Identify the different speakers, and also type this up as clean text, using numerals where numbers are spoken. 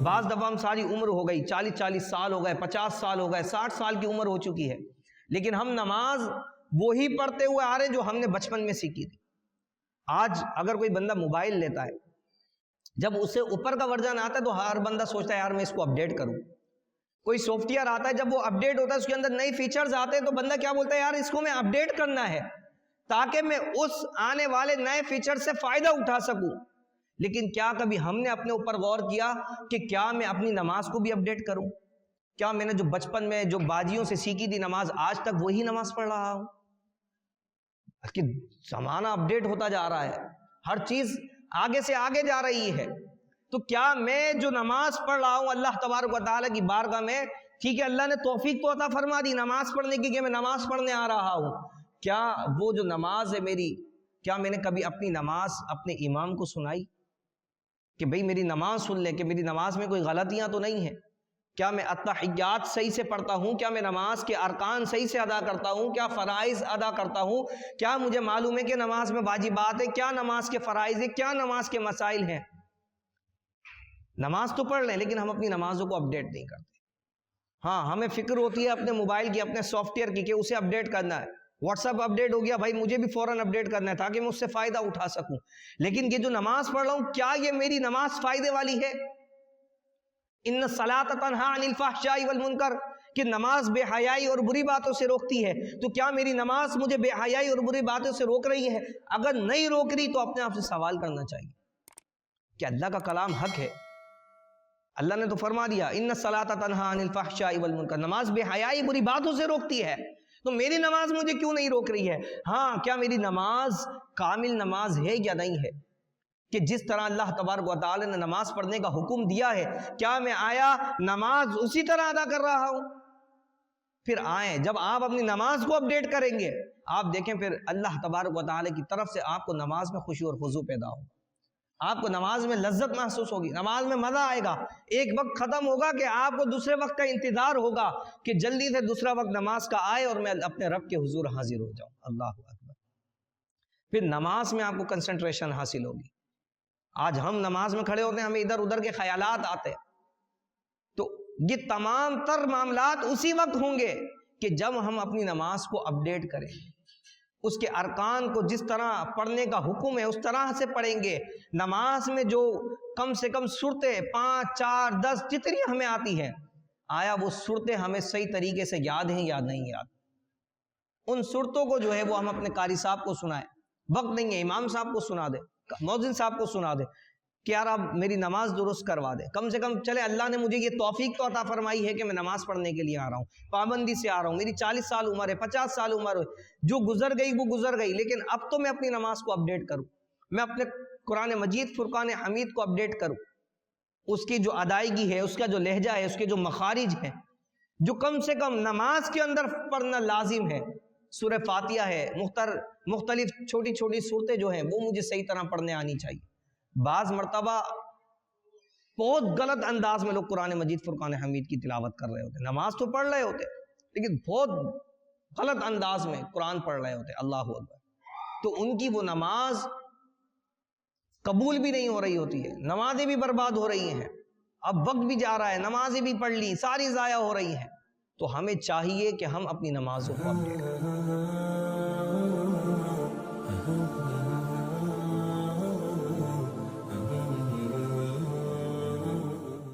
Speaker 1: بعض دفعہ ہم ساری عمر ہو گئی، 40 سال ہو گئے، 50 سال ہو گئے، 60 سال کی عمر ہو چکی ہے، لیکن ہم نماز وہی پڑھتے ہوئے آ رہے ہیں جو ہم نے بچپن میں سیکھی تھی۔ آج اگر کوئی بندہ موبائل لیتا ہے، جب اسے اوپر کا ورژن آتا ہے تو ہر بندہ سوچتا ہے یار میں اس کو اپڈیٹ کروں۔ کوئی سافٹ ویئر آتا ہے، جب وہ اپڈیٹ ہوتا ہے، اس کے اندر نئے فیچرز آتے ہیں تو بندہ کیا بولتا ہے، یار اس کو میں اپڈیٹ کرنا ہے تاکہ میں اس آنے والے نئے فیچر سے فائدہ اٹھا سکوں۔ لیکن کیا کبھی ہم نے اپنے اوپر غور کیا کہ کیا میں اپنی نماز کو بھی اپڈیٹ کروں؟ کیا میں نے جو بچپن میں جو باجیوں سے سیکھی تھی نماز، آج تک وہی نماز پڑھ رہا ہوں؟ کہ زمانہ اپڈیٹ ہوتا جا رہا ہے، ہر چیز آگے سے آگے جا رہی ہے، تو کیا میں جو نماز پڑھ رہا ہوں اللہ تبارک و تعالیٰ کی بارگاہ میں، ٹھیک ہے اللہ نے توفیق تو عطا فرما دی نماز پڑھنے کی کہ میں نماز پڑھنے آ رہا ہوں، کیا وہ جو نماز ہے میری، کیا میں نے کبھی اپنی نماز اپنے امام کو سنائی کہ بھئی میری نماز سن لے، کہ میری نماز میں کوئی غلطیاں تو نہیں ہیں؟ کیا میں التحیات صحیح سے پڑھتا ہوں؟ کیا میں نماز کے ارکان صحیح سے ادا کرتا ہوں؟ کیا فرائض ادا کرتا ہوں؟ کیا مجھے معلوم ہے کہ نماز میں واجبات ہیں؟ کیا نماز کے فرائض ہیں؟ کیا نماز کے مسائل ہیں؟ نماز تو پڑھ لیں لیکن ہم اپنی نمازوں کو اپڈیٹ نہیں کرتے۔ ہاں ہمیں فکر ہوتی ہے اپنے موبائل کی، اپنے سافٹ ویئر کی، کہ اسے اپڈیٹ کرنا ہے، واٹس ایپ اپڈیٹ ہو گیا بھائی مجھے بھی فوراً اپڈیٹ کرنا ہے تاکہ میں اس سے فائدہ اٹھا سکوں، لیکن یہ جو نماز پڑھ رہا ہوں کیا یہ میری نماز فائدے والی ہے؟ ان الصلاۃ تنہی عن الفحشاء والمنکر، کہ نماز بے حیائی اور بری باتوں سے روکتی ہے، تو کیا میری نماز مجھے بے حیائی اور بری باتوں سے روک رہی ہے؟ اگر نہیں روک رہی تو اپنے آپ سے سوال کرنا چاہیے کہ اللہ کا کلام حق ہے، اللہ نے تو فرما دیا ان الصلاۃ تنہی عن الفحشاء والمنکر، نماز بے حیائی بری باتوں سے روکتی ہے، تو میری نماز مجھے کیوں نہیں روک رہی ہے؟ ہاں کیا میری نماز کامل نماز ہے یا نہیں ہے؟ کہ جس طرح اللہ تبارک و تعالی نے نماز پڑھنے کا حکم دیا ہے، کیا میں آیا نماز اسی طرح ادا کر رہا ہوں؟ پھر آئیں جب آپ اپنی نماز کو اپڈیٹ کریں گے، آپ دیکھیں پھر اللہ تبارک و تعالی کی طرف سے آپ کو نماز میں خوشی اور خضوع پیدا ہوگا، آپ کو نماز میں لذت محسوس ہوگی، نماز میں مزہ آئے گا، ایک وقت ختم ہوگا کہ آپ کو دوسرے وقت کا انتظار ہوگا کہ جلدی سے دوسرا وقت نماز کا آئے اور میں اپنے رب کے حضور حاضر ہو جاؤں۔ اللہ اکبر۔ پھر نماز میں آپ کو کنسنٹریشن حاصل ہوگی۔ آج ہم نماز میں کھڑے ہوتے ہیں، ہمیں ادھر ادھر کے خیالات آتے ہیں، تو یہ تمام تر معاملات اسی وقت ہوں گے کہ جب ہم اپنی نماز کو اپڈیٹ کریں گے، اس کے ارکان کو جس طرح پڑھنے کا حکم ہے اس طرح سے پڑھیں گے۔ نماز میں جو کم سے کم صورتیں 5 4 10 جتنی ہمیں آتی ہیں، آیا وہ صورتیں ہمیں صحیح طریقے سے یاد ہیں یا نہیں یاد؟ ان صورتوں کو جو ہے وہ ہم اپنے قاری صاحب کو سنائیں، وقت نہیں ہے امام صاحب کو سنا دے، مؤذن صاحب کو سنا دے کہ یار آپ میری نماز درست کروا دے، کم سے کم چلے اللہ نے مجھے یہ توفیق تو عطا فرمائی ہے کہ میں نماز پڑھنے کے لیے آ رہا ہوں، پابندی سے آ رہا ہوں، میری 40 سال عمر ہے، 50 سال عمر ہے، جو گزر گئی وہ گزر گئی، لیکن اب تو میں اپنی نماز کو اپڈیٹ کروں، میں اپنے قرآن مجید فرقان حمید کو اپڈیٹ کروں، اس کی جو ادائیگی ہے، اس کا جو لہجہ ہے، اس کے جو مخارج ہیں، جو کم سے کم نماز کے اندر پڑھنا لازم ہے، سورہ فاتحہ ہے، مختلف چھوٹی چھوٹی صورتیں جو ہیں وہ مجھے صحیح طرح پڑھنے آنی چاہیے۔ بعض مرتبہ بہت غلط انداز میں لوگ قرآن مجید فرقان حمید کی تلاوت کر رہے ہوتے، نماز تو پڑھ رہے ہوتے لیکن بہت غلط انداز میں قرآن پڑھ رہے ہوتے، اللہ اکبر، تو ان کی وہ نماز قبول بھی نہیں ہو رہی ہوتی ہے، نمازیں بھی برباد ہو رہی ہیں، اب وقت بھی جا رہا ہے، نمازیں بھی پڑھ لی، ساری ضائع ہو رہی ہیں، تو ہمیں چاہیے کہ ہم اپنی نمازوں کو اپڈیٹ کریں۔